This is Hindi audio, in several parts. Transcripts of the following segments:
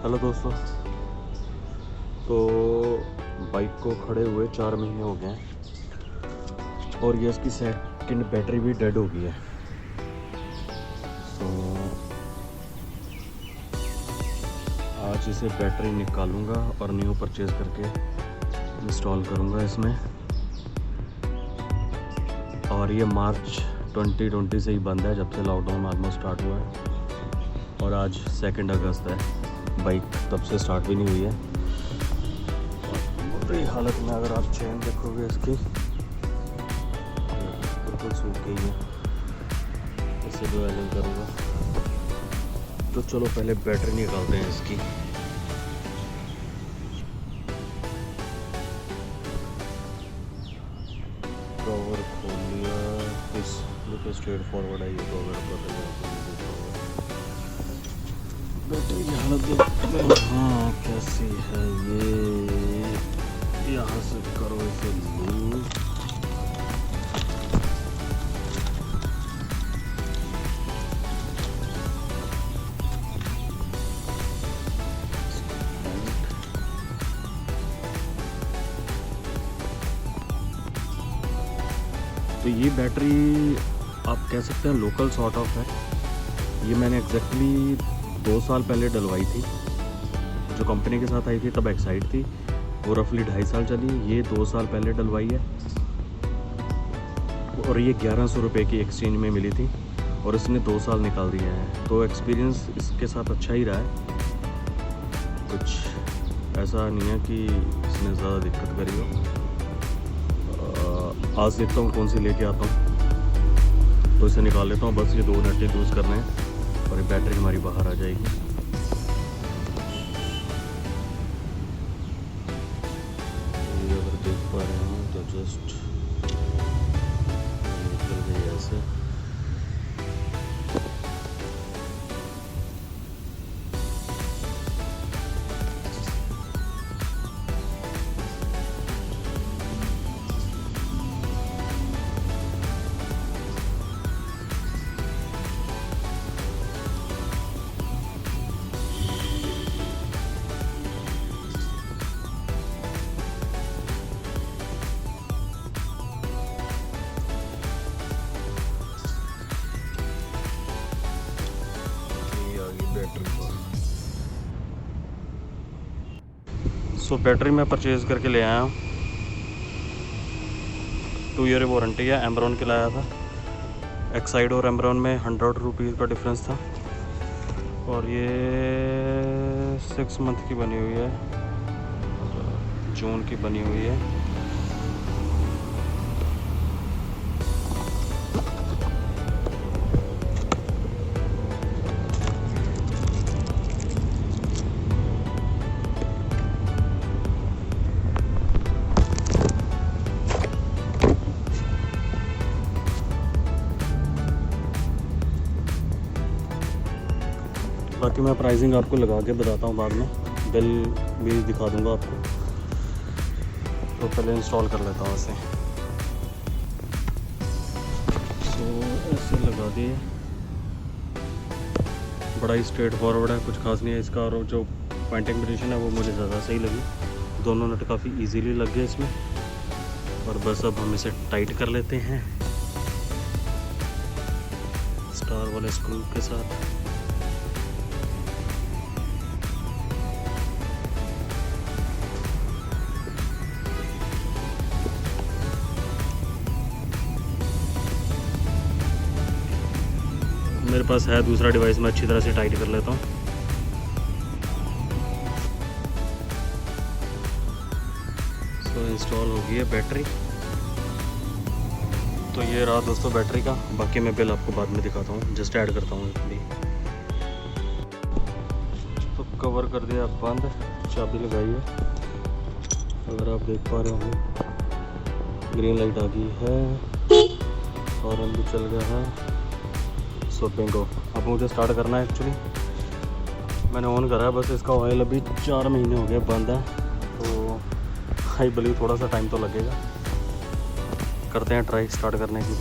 हेलो दोस्तों। तो बाइक को खड़े हुए 4 महीने हो गए हैं और ये इसकी सेकंड बैटरी भी डेड हो गई है। तो आज इसे बैटरी निकालूंगा और न्यू परचेज़ करके इंस्टॉल करूंगा इसमें। और ये मार्च 2020 से ही बंद है, जब से लॉकडाउन ऑलमोस्ट स्टार्ट हुआ है। और आज 2 अगस्त है, बाइक तब से स्टार्ट भी नहीं हुई है। बुरी हालत में अगर आप चेन देखोगे इसकी बिल्कुल सूख गई है। इसे भी वायरल करूँगा। तो चलो पहले बैटरी निकालते हैं इसकी। कवर खोल लिया, इस लुक स्ट्रेट फॉरवर्ड है ये। तो अगर बैटरी की हालत देखते, हाँ कैसी है ये। यहाँ से करो इसे लूज। तो ये बैटरी आप कह सकते हैं लोकल सॉर्ट ऑफ है। ये मैंने एग्जैक्टली 2 साल पहले डलवाई थी। जो कंपनी के साथ आई थी तब एक्साइड थी, वो रफली 2.5 साल चली। ये 2 साल पहले डलवाई है और ये 1100 रुपये की एक्सचेंज में मिली थी और इसने 2 साल निकाल दिया है। तो एक्सपीरियंस इसके साथ अच्छा ही रहा है, कुछ ऐसा नहीं है कि इसने ज़्यादा दिक्कत करी हो। आज देखता हूँ कौन सी लेके आता हूँ, तो इसे निकाल लेता हूँ। बस ये 2 नट यूज़ करने हैं और ये बैटरी हमारी बाहर आ जाएगी। ये अगर देख पा रहे हैं तो जस्ट निकल गई ऐसे। सो बैटरी मैं परचेज़ करके ले आया हूँ। 2 ईयर वारंटी है। एमरॉन के लाया था। एक्साइड और एमरॉन में 100 रुपीज़ का डिफरेंस था। और ये 6 मंथ की बनी हुई है, जून की बनी हुई है। बाकी मैं प्राइसिंग आपको लगा के बताता हूँ बाद में, बिल भी दिखा दूँगा आपको। तो पहले इंस्टॉल कर लेता हूँ इसे। सो ऐसे लगा दिए, बड़ा ही स्ट्रेट फॉरवर्ड है, कुछ खास नहीं है इसका। और जो पॉइंटिंग पोजीशन है वो मुझे ज़्यादा सही लगी। दोनों नट काफ़ी इजीली लग गए इसमें। और बस अब हम इसे टाइट कर लेते हैं स्टार वाले स्क्रू के साथ। मेरे पास है दूसरा डिवाइस, मैं अच्छी तरह से टाइट कर लेता हूँ। सो इंस्टॉल हो गई है बैटरी। तो ये रहा दोस्तों बैटरी का। बाकी मैं बिल आपको बाद में दिखाता हूँ, जस्ट ऐड करता हूँ अभी। तो कवर कर दिया बंद, चाबी लगाई है। अगर आप देख पा रहे होंगे ग्रीन लाइट आ गई है, हॉर्न भी चल गया है। सो बिंगो। अब मुझे स्टार्ट करना है। एक्चुअली मैंने ऑन करा है, बस इसका ऑयल अभी 4 महीने हो गए बंद है। तो आई बिलीव थोड़ा सा टाइम तो लगेगा। करते हैं ट्राई स्टार्ट करने की।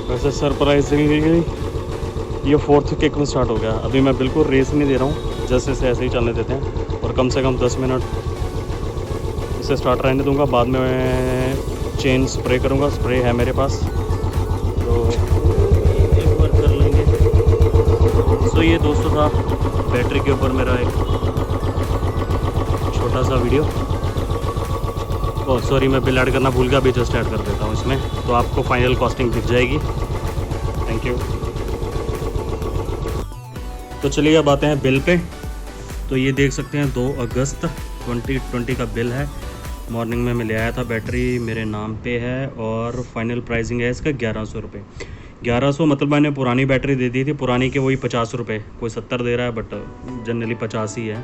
वैसे सरप्राइजिंगली ये 4th किक में स्टार्ट हो गया। अभी मैं बिल्कुल रेस नहीं दे रहा हूँ, जैसे से ऐसे ही चलने देते हैं और कम से कम 10 मिनट इसे स्टार्ट रहने दूंगा। बाद में मैं चेन स्प्रे करूँगा, स्प्रे है मेरे पास तो एक बार कर लेंगे। सो ये दोस्तों था बैटरी के ऊपर मेरा एक छोटा सा वीडियो। ओह सॉरी, मैं बिल ऐड करना भूल गया, अभी जस्ट ऐड कर देता हूँ इसमें, तो आपको फाइनल कॉस्टिंग दिख जाएगी। Thank you. तो चलिए अब आते हैं बिल पे। तो ये देख सकते हैं 2 अगस्त 2020 का बिल है। मॉर्निंग में मैं ले आया था, बैटरी मेरे नाम पे है और फाइनल प्राइसिंग है इसका 1100 रुपये। 1100 मतलब मैंने पुरानी बैटरी दे दी थी, पुरानी के वही 50 रुपये, कोई 70 दे रहा है बट जनरली 50 ही है।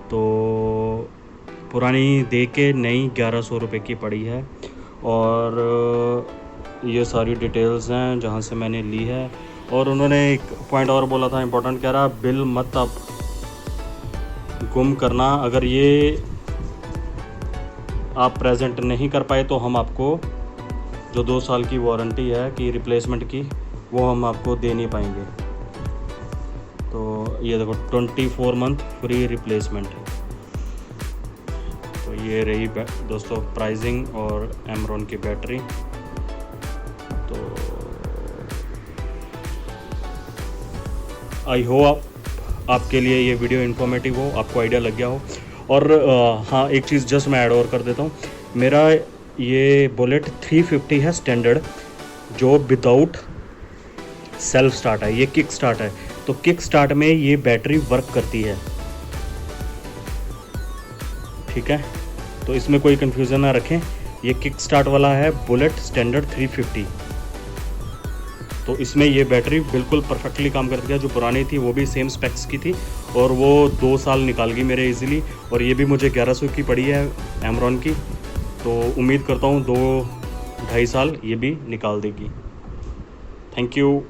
तो पुरानी दे के नई 1100 रुपये की पड़ी है। और ये सारी डिटेल्स हैं जहाँ से मैंने ली है। और उन्होंने एक पॉइंट और बोला था इम्पोर्टेंट, कह रहा बिल मत आप गुम करना, अगर ये आप प्रेजेंट नहीं कर पाए तो हम आपको जो 2 साल की वारंटी है कि रिप्लेसमेंट की, वो हम आपको दे नहीं पाएंगे। तो ये देखो 24 मंथ फ्री रिप्लेसमेंट है। तो ये रही दोस्तों प्राइसिंग और एमरॉन की बैटरी। तो आई होप आपके लिए ये वीडियो इन्फॉर्मेटिव हो, आपको आइडिया लग गया हो। और हाँ, एक चीज़ जस्ट मैं ऐड और कर देता हूँ, मेरा ये बुलेट 350 है स्टैंडर्ड, जो विदाउट सेल्फ स्टार्ट है, ये किक स्टार्ट है। तो किक स्टार्ट में ये बैटरी वर्क करती है, ठीक है। तो इसमें कोई कन्फ्यूज़न ना रखें, ये किक स्टार्ट वाला है बुलेट स्टैंडर्ड 350। तो इसमें ये बैटरी बिल्कुल परफेक्टली काम करती है। जो पुरानी थी वो भी सेम स्पेक्स की थी और वो 2 साल निकाल गई मेरे इजीली, और ये भी मुझे 1100 की पड़ी है एमरॉन की। तो उम्मीद करता हूँ 2-2.5 साल ये भी निकाल देगी। Thank you.